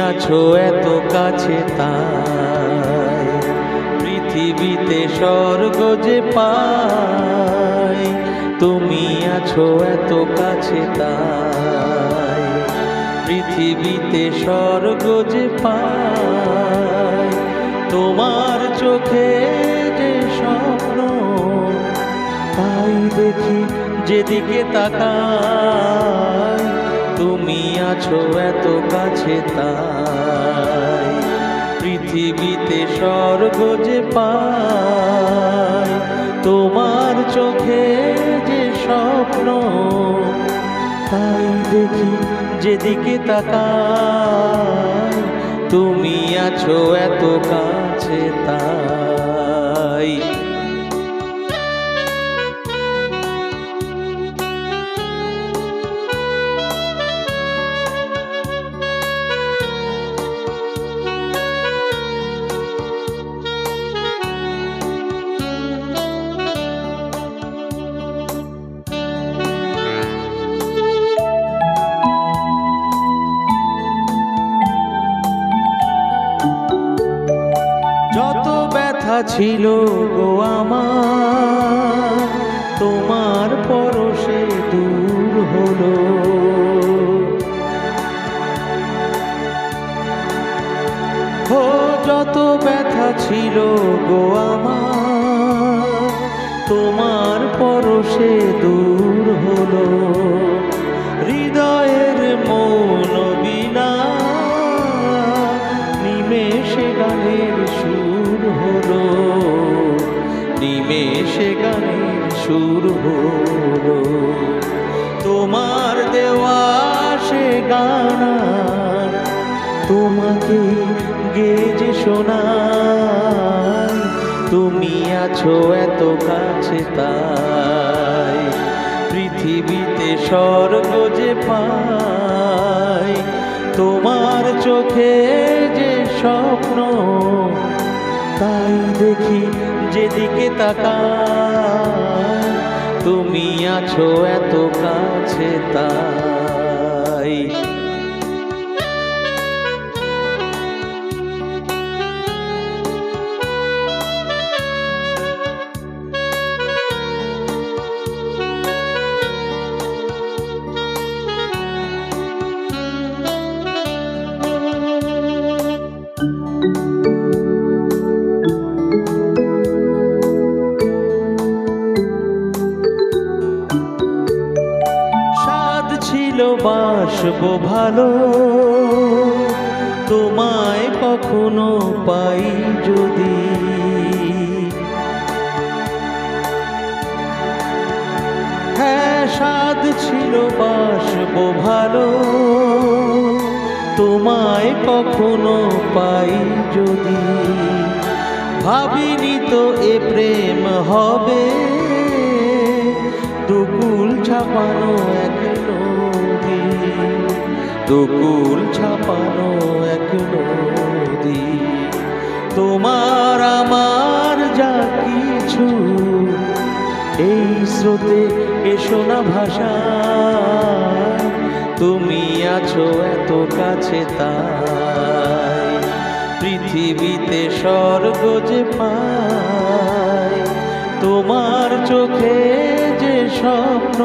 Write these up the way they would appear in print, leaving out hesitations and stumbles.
আছো এত কাছে তাই পৃথিবীতে স্বর্গ যে পাই। তুমি আছো এত কাছে তাই পৃথিবীতে স্বর্গ যে পাই। তোমার চোখে যে স্বপ্ন তাই দেখি যেদিকে তাকাই। তুমি আছো এত কাছে তাই পৃথিবীতে স্বর্গ যে পাই। তোমার চোখে যে স্বপ্ন তাই দেখি যেদিকে তাকাই। তুমি আছো এত কাছে তাই। যত ব্যথা ছিল গো আমার তোমার পরশে দূর হলো। ও যত ব্যথা ছিল গো আমার তোমার পরশে দূর হলো। হৃদয়ের মৌন বীণা নিমেষে গানের সুর হলো। নিমেষে গানের সুর হলো। তোমার দেওয়া সে গানা তোমাকে গেয়ে শোনাই। তুমি আছো এত কাছে তাই পৃথিবীতে স্বর্গ যে পাই। তোমার চোখে যে স্বপ্ন তাই দেখি যেদিকে তাকাই। তুমি আছো এত কাছে তাই। ছিল বাসবো ভালো তোমায় কখনো পাই যদি। হ্যাঁ স্বাদ ছিল বাসবো ভালো তোমায় কখনো পাই যদি। ভাবিনি তো এ প্রেম হবে দুকুল ছাপানো এক নদী। দুকুল ছাপানো এক নদী। তোমার আমার যা কিছু এই স্রোতে এসো না ভাষায়। তুমি আছো এত কাছে তাই পৃথিবীতে স্বর্গ যে পাই। তোমার চোখে যে স্বপ্ন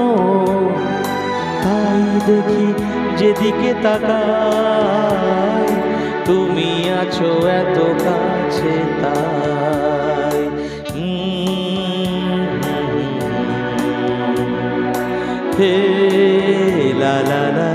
তাই দেখি যেদিকে তাকাই। তুমি আছো এত কাছে তাই। হে লা লা লা